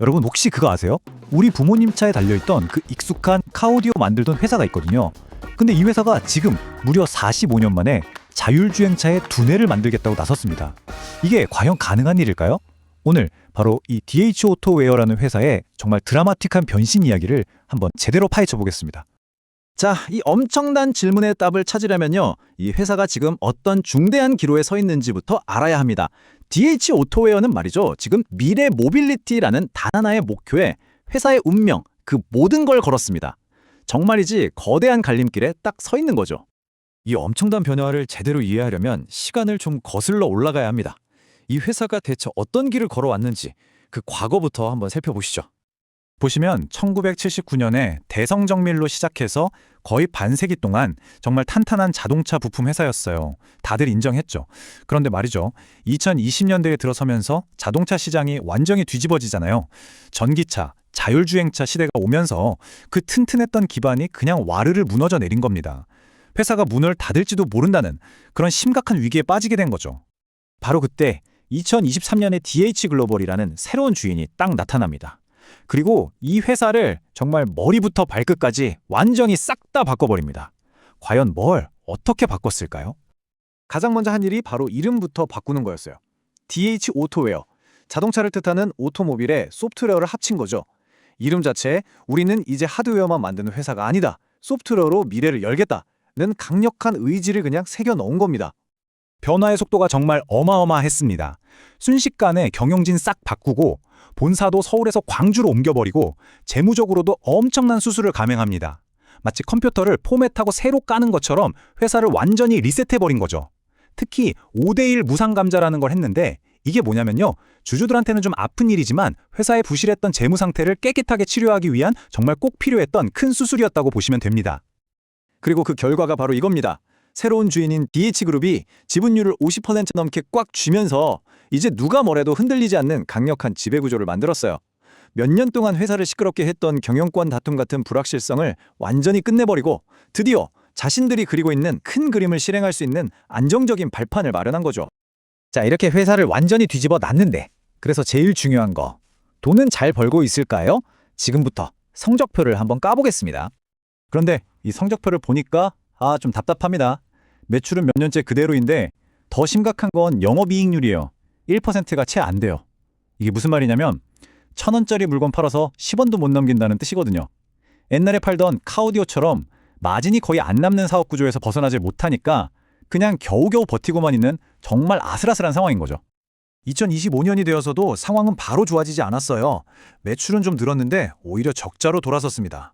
여러분 혹시 그거 아세요? 우리 부모님 차에 달려있던 그 익숙한 카오디오 만들던 회사가 있거든요. 근데 이 회사가 지금 무려 45년 만에 자율주행차의 두뇌를 만들겠다고 나섰습니다. 이게 과연 가능한 일일까요? 오늘 바로 이 DH 오토웨어라는 회사의 정말 드라마틱한 변신 이야기를 한번 제대로 파헤쳐 보겠습니다. 자, 이 엄청난 질문의 답을 찾으려면요, 이 회사가 지금 어떤 중대한 기로에 서 있는지부터 알아야 합니다. DH 오토웨어는 말이죠, 지금 미래 모빌리티라는 단 하나의 목표에 회사의 운명, 그 모든 걸 걸었습니다. 정말이지 거대한 갈림길에 딱 서 있는 거죠. 이 엄청난 변화를 제대로 이해하려면 시간을 좀 거슬러 올라가야 합니다. 이 회사가 대체 어떤 길을 걸어왔는지 그 과거부터 한번 살펴보시죠. 보시면 1979년에 대성정밀로 시작해서 거의 반세기 동안 정말 탄탄한 자동차 부품 회사였어요. 다들 인정했죠. 그런데 말이죠. 2020년대에 들어서면서 자동차 시장이 완전히 뒤집어지잖아요. 전기차, 자율주행차 시대가 오면서 그 튼튼했던 기반이 그냥 와르르 무너져 내린 겁니다. 회사가 문을 닫을지도 모른다는 그런 심각한 위기에 빠지게 된 거죠. 바로 그때 2023년에 DH글로벌이라는 새로운 주인이 딱 나타납니다. 그리고 이 회사를 정말 머리부터 발끝까지 완전히 싹 다 바꿔버립니다. 과연 뭘 어떻게 바꿨을까요? 가장 먼저 한 일이 바로 이름부터 바꾸는 거였어요. DH 오토웨어, 자동차를 뜻하는 오토모빌에 소프트웨어를 합친 거죠. 이름 자체에 우리는 이제 하드웨어만 만드는 회사가 아니다, 소프트웨어로 미래를 열겠다는 강력한 의지를 그냥 새겨 넣은 겁니다. 변화의 속도가 정말 어마어마했습니다. 순식간에 경영진 싹 바꾸고 본사도 서울에서 광주로 옮겨버리고 재무적으로도 엄청난 수술을 감행합니다. 마치 컴퓨터를 포맷하고 새로 까는 것처럼 회사를 완전히 리셋해버린 거죠. 특히 5대1 무상감자라는 걸 했는데 이게 뭐냐면요. 주주들한테는 좀 아픈 일이지만 회사의 부실했던 재무 상태를 깨끗하게 치료하기 위한 정말 꼭 필요했던 큰 수술이었다고 보시면 됩니다. 그리고 그 결과가 바로 이겁니다. 새로운 주인인 DH그룹이 지분율을 50% 넘게 꽉 쥐면서 이제 누가 뭐래도 흔들리지 않는 강력한 지배구조를 만들었어요. 몇 년 동안 회사를 시끄럽게 했던 경영권 다툼 같은 불확실성을 완전히 끝내버리고 드디어 자신들이 그리고 있는 큰 그림을 실행할 수 있는 안정적인 발판을 마련한 거죠. 자, 이렇게 회사를 완전히 뒤집어 놨는데 그래서 제일 중요한 거, 돈은 잘 벌고 있을까요? 지금부터 성적표를 한번 까보겠습니다. 그런데 이 성적표를 보니까 좀 답답합니다. 매출은 몇 년째 그대로인데 더 심각한 건 영업이익률이에요. 1%가 채 안 돼요. 이게 무슨 말이냐면 1,000원짜리 물건 팔아서 10원도 못 넘긴다는 뜻이거든요. 옛날에 팔던 카오디오처럼 마진이 거의 안 남는 사업 구조에서 벗어나질 못하니까 그냥 겨우겨우 버티고만 있는 정말 아슬아슬한 상황인 거죠. 2025년이 되어서도 상황은 바로 좋아지지 않았어요. 매출은 좀 늘었는데 오히려 적자로 돌아섰습니다.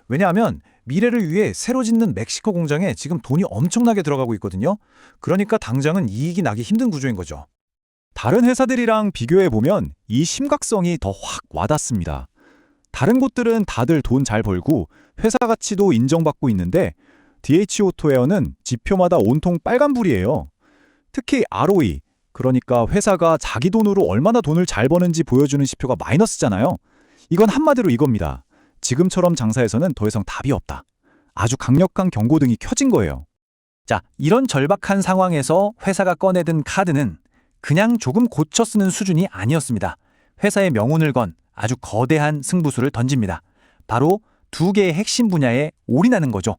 왜냐하면 미래를 위해 새로 짓는 멕시코 공장에 지금 돈이 엄청나게 들어가고 있거든요. 그러니까 당장은 이익이 나기 힘든 구조인 거죠. 다른 회사들이랑 비교해보면 이 심각성이 더 확 와닿습니다. 다른 곳들은 다들 돈 잘 벌고 회사 가치도 인정받고 있는데 DH 오토웨어는 지표마다 온통 빨간불이에요. 특히 ROE, 그러니까 회사가 자기 돈으로 얼마나 돈을 잘 버는지 보여주는 지표가 마이너스잖아요. 이건 한마디로 이겁니다. 지금처럼 장사에서는 더 이상 답이 없다. 아주 강력한 경고등이 켜진 거예요. 자, 이런 절박한 상황에서 회사가 꺼내든 카드는 그냥 조금 고쳐 쓰는 수준이 아니었습니다. 회사의 명운을 건 아주 거대한 승부수를 던집니다. 바로 두 개의 핵심 분야에 올인하는 거죠.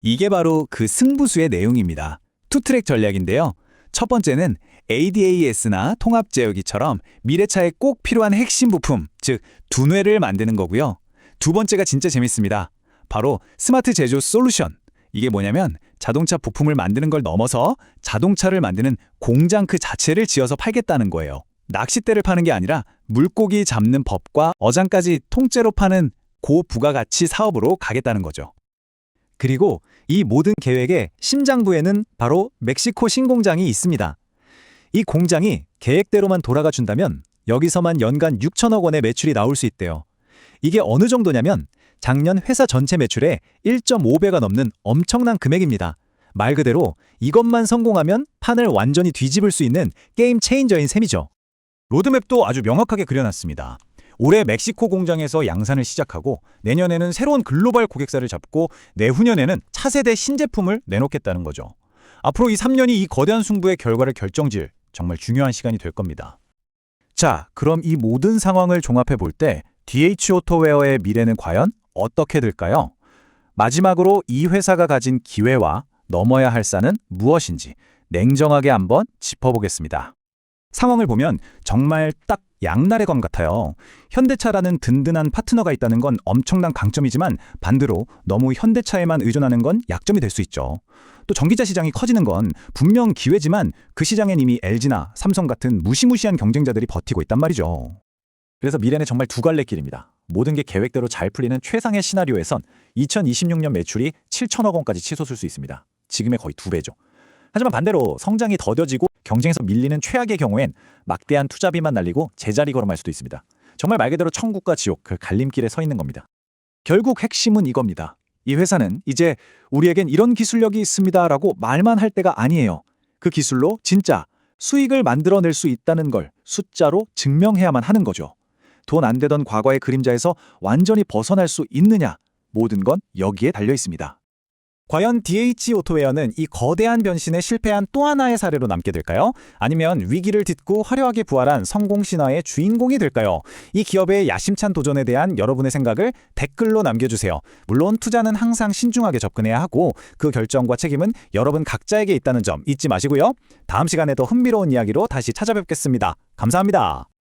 이게 바로 그 승부수의 내용입니다. 투트랙 전략인데요. 첫 번째는 ADAS나 통합제어기처럼 미래차에 꼭 필요한 핵심 부품, 즉 두뇌를 만드는 거고요. 두 번째가 진짜 재밌습니다. 바로 스마트 제조 솔루션. 이게 뭐냐면 자동차 부품을 만드는 걸 넘어서 자동차를 만드는 공장 그 자체를 지어서 팔겠다는 거예요. 낚싯대를 파는 게 아니라 물고기 잡는 법과 어장까지 통째로 파는 고부가가치 사업으로 가겠다는 거죠. 그리고 이 모든 계획의 심장부에는 바로 멕시코 신공장이 있습니다. 이 공장이 계획대로만 돌아가 준다면 여기서만 연간 6천억 원의 매출이 나올 수 있대요. 이게 어느 정도냐면 작년 회사 전체 매출의 1.5배가 넘는 엄청난 금액입니다. 말 그대로 이것만 성공하면 판을 완전히 뒤집을 수 있는 게임 체인저인 셈이죠. 로드맵도 아주 명확하게 그려놨습니다. 올해 멕시코 공장에서 양산을 시작하고 내년에는 새로운 글로벌 고객사를 잡고 내후년에는 차세대 신제품을 내놓겠다는 거죠. 앞으로 이 3년이 이 거대한 승부의 결과를 결정질 정말 중요한 시간이 될 겁니다. 자, 그럼 이 모든 상황을 종합해 볼 때 DH 오토웨어의 미래는 과연 어떻게 될까요? 마지막으로 이 회사가 가진 기회와 넘어야 할 산은 무엇인지 냉정하게 한번 짚어보겠습니다. 상황을 보면 정말 딱 양날의 검 같아요. 현대차라는 든든한 파트너가 있다는 건 엄청난 강점이지만 반대로 너무 현대차에만 의존하는 건 약점이 될 수 있죠. 또 전기차 시장이 커지는 건 분명 기회지만 그 시장엔 이미 LG나 삼성 같은 무시무시한 경쟁자들이 버티고 있단 말이죠. 그래서 미래는 정말 두 갈래 길입니다. 모든 게 계획대로 잘 풀리는 최상의 시나리오에선 2026년 매출이 7천억 원까지 치솟을 수 있습니다. 지금의 거의 2배죠. 하지만 반대로 성장이 더뎌지고 경쟁에서 밀리는 최악의 경우엔 막대한 투자비만 날리고 제자리 걸음할 수도 있습니다. 정말 말 그대로 천국과 지옥, 그 갈림길에 서 있는 겁니다. 결국 핵심은 이겁니다. 이 회사는 이제 우리에겐 이런 기술력이 있습니다라고 말만 할 때가 아니에요. 그 기술로 진짜 수익을 만들어낼 수 있다는 걸 숫자로 증명해야만 하는 거죠. 돈 안 되던 과거의 그림자에서 완전히 벗어날 수 있느냐, 모든 건 여기에 달려 있습니다. 과연 DH 오토웨어는 이 거대한 변신에 실패한 또 하나의 사례로 남게 될까요? 아니면 위기를 딛고 화려하게 부활한 성공 신화의 주인공이 될까요? 이 기업의 야심찬 도전에 대한 여러분의 생각을 댓글로 남겨주세요. 물론 투자는 항상 신중하게 접근해야 하고 그 결정과 책임은 여러분 각자에게 있다는 점 잊지 마시고요. 다음 시간에 더 흥미로운 이야기로 다시 찾아뵙겠습니다. 감사합니다.